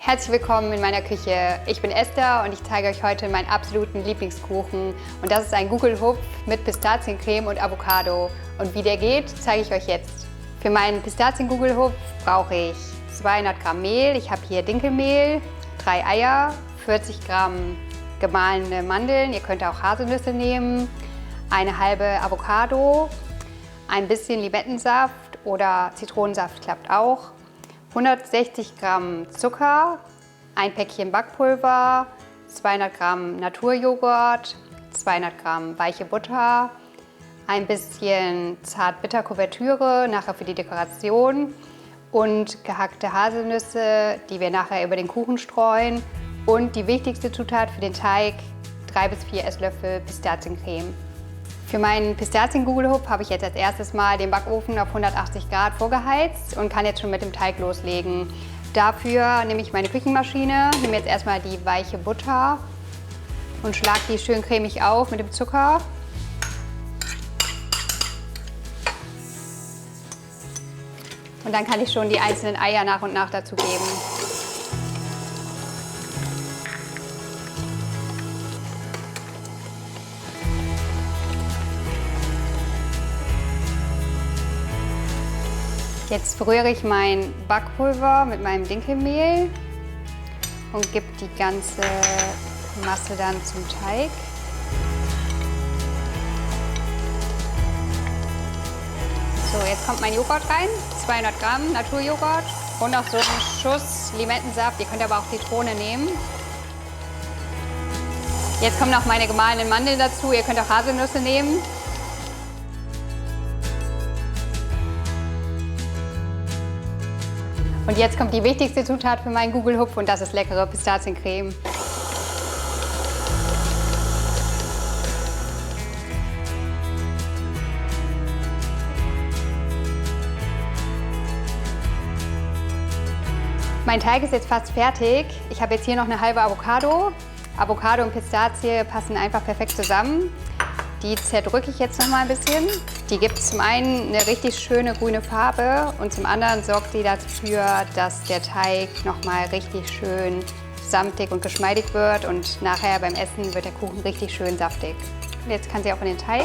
Herzlich willkommen in meiner Küche. Ich bin Esther und ich zeige euch heute meinen absoluten Lieblingskuchen. Und das ist ein Gugelhupf mit Pistaziencreme und Avocado. Und wie der geht, zeige ich euch jetzt. Für meinen Pistazien-Gugelhupf brauche ich 200 Gramm Mehl. Ich habe hier Dinkelmehl, 3 Eier, 40 Gramm gemahlene Mandeln. Ihr könnt auch Haselnüsse nehmen, eine halbe Avocado, ein bisschen Limettensaft oder Zitronensaft klappt auch. 160 Gramm Zucker, ein Päckchen Backpulver, 200 Gramm Naturjoghurt, 200 Gramm weiche Butter, ein bisschen Zartbitter-Kuvertüre, nachher für die Dekoration und gehackte Haselnüsse, die wir nachher über den Kuchen streuen. Und die wichtigste Zutat für den Teig, 3 bis 4 Esslöffel Pistaziencreme. Für meinen Pistazien-Gugelhupf habe ich jetzt als erstes mal den Backofen auf 180 Grad vorgeheizt und kann jetzt schon mit dem Teig loslegen. Dafür nehme ich meine Küchenmaschine, nehme jetzt erstmal die weiche Butter und schlage die schön cremig auf mit dem Zucker. Und dann kann ich schon die einzelnen Eier nach und nach dazu geben. Jetzt rühre ich mein Backpulver mit meinem Dinkelmehl und gebe die ganze Masse dann zum Teig. So, jetzt kommt mein Joghurt rein, 200 Gramm Naturjoghurt und noch so einen Schuss Limettensaft. Ihr könnt aber auch Zitrone nehmen. Jetzt kommen noch meine gemahlenen Mandeln dazu. Ihr könnt auch Haselnüsse nehmen. Und jetzt kommt die wichtigste Zutat für meinen Gugelhupf und das ist leckere Pistaziencreme. Mein Teig ist jetzt fast fertig. Ich habe jetzt hier noch eine halbe Avocado. Avocado und Pistazie passen einfach perfekt zusammen. Die zerdrücke ich jetzt noch mal ein bisschen. Die gibt zum einen eine richtig schöne grüne Farbe und zum anderen sorgt sie dafür, dass der Teig noch mal richtig schön samtig und geschmeidig wird und nachher beim Essen wird der Kuchen richtig schön saftig. Und jetzt kann sie auch in den Teig.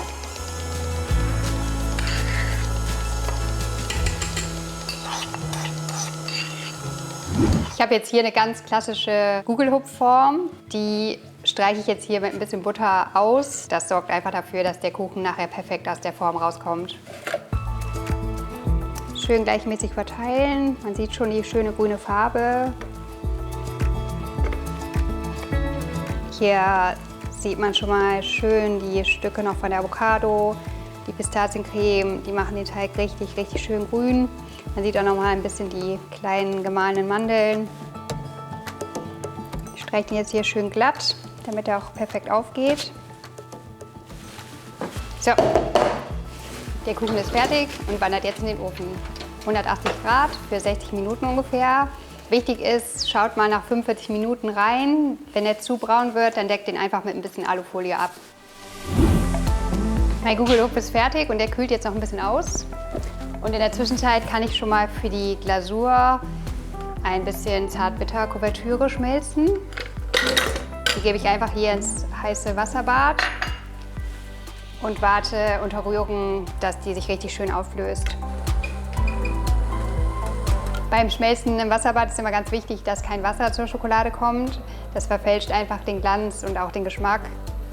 Ich habe jetzt hier eine ganz klassische Gugelhupfform, die streiche ich jetzt hier mit ein bisschen Butter aus. Das sorgt einfach dafür, dass der Kuchen nachher perfekt aus der Form rauskommt. Schön gleichmäßig verteilen. Man sieht schon die schöne grüne Farbe. Hier sieht man schon mal schön die Stücke noch von der Avocado. Die Pistaziencreme, die machen den Teig richtig, richtig schön grün. Man sieht auch noch mal ein bisschen die kleinen gemahlenen Mandeln. Ich streiche den jetzt hier schön glatt, damit er auch perfekt aufgeht. So, der Kuchen ist fertig und wandert jetzt in den Ofen. 180 Grad für 60 Minuten ungefähr. Wichtig ist, schaut mal nach 45 Minuten rein. Wenn er zu braun wird, dann deckt den einfach mit ein bisschen Alufolie ab. Mein Gugelhupf ist fertig und der kühlt jetzt noch ein bisschen aus. Und in der Zwischenzeit kann ich schon mal für die Glasur ein bisschen Zartbitter-Kuvertüre schmelzen. Die gebe ich einfach hier ins heiße Wasserbad und warte unter Rührung, dass die sich richtig schön auflöst. Beim Schmelzen im Wasserbad ist immer ganz wichtig, dass kein Wasser zur Schokolade kommt. Das verfälscht einfach den Glanz und auch den Geschmack.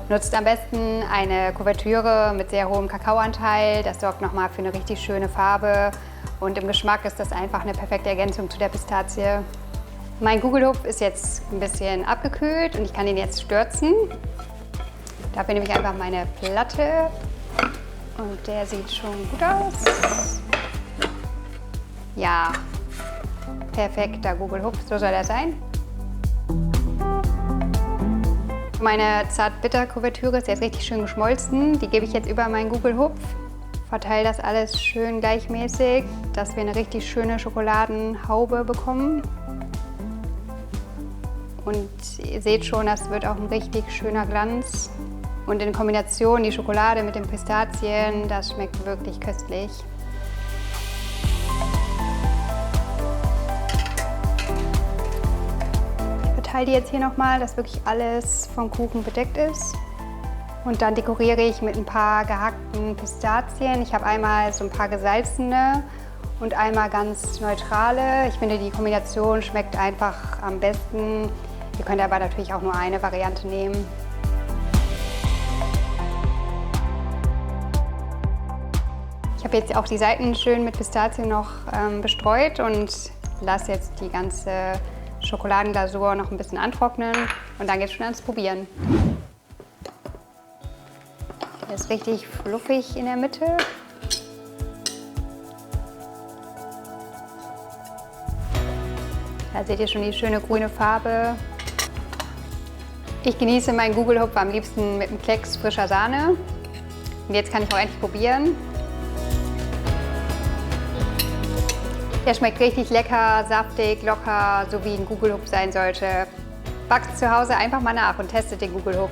Nutzt am besten eine Kuvertüre mit sehr hohem Kakaoanteil. Das sorgt nochmal für eine richtig schöne Farbe und im Geschmack ist das einfach eine perfekte Ergänzung zu der Pistazie. Mein Gugelhupf ist jetzt ein bisschen abgekühlt und ich kann ihn jetzt stürzen. Dafür nehme ich einfach meine Platte und der sieht schon gut aus. Ja, perfekter Gugelhupf, so soll er sein. Meine Zartbitter-Kuvertüre ist jetzt richtig schön geschmolzen. Die gebe ich jetzt über meinen Gugelhupf. Verteile das alles schön gleichmäßig, dass wir eine richtig schöne Schokoladenhaube bekommen. Und ihr seht schon, das wird auch ein richtig schöner Glanz. Und in Kombination die Schokolade mit den Pistazien, das schmeckt wirklich köstlich. verteile die jetzt hier nochmal, dass wirklich alles vom Kuchen bedeckt ist. Und dann dekoriere ich mit ein paar gehackten Pistazien. Ich habe einmal so ein paar gesalzene und einmal ganz neutrale. Ich finde, die Kombination schmeckt einfach am besten. Ihr könnt aber natürlich auch nur eine Variante nehmen. Ich habe jetzt auch die Seiten schön mit Pistazien noch bestreut und lasse jetzt die ganze Schokoladenglasur noch ein bisschen antrocknen und dann geht es schon ans Probieren. Der ist richtig fluffig in der Mitte. Da seht ihr schon die schöne grüne Farbe. Ich genieße meinen Gugelhupf am liebsten mit einem Klecks frischer Sahne. Und jetzt kann ich auch endlich probieren. Der schmeckt richtig lecker, saftig, locker, so wie ein Gugelhupf sein sollte. Backt zu Hause einfach mal nach und testet den Gugelhupf.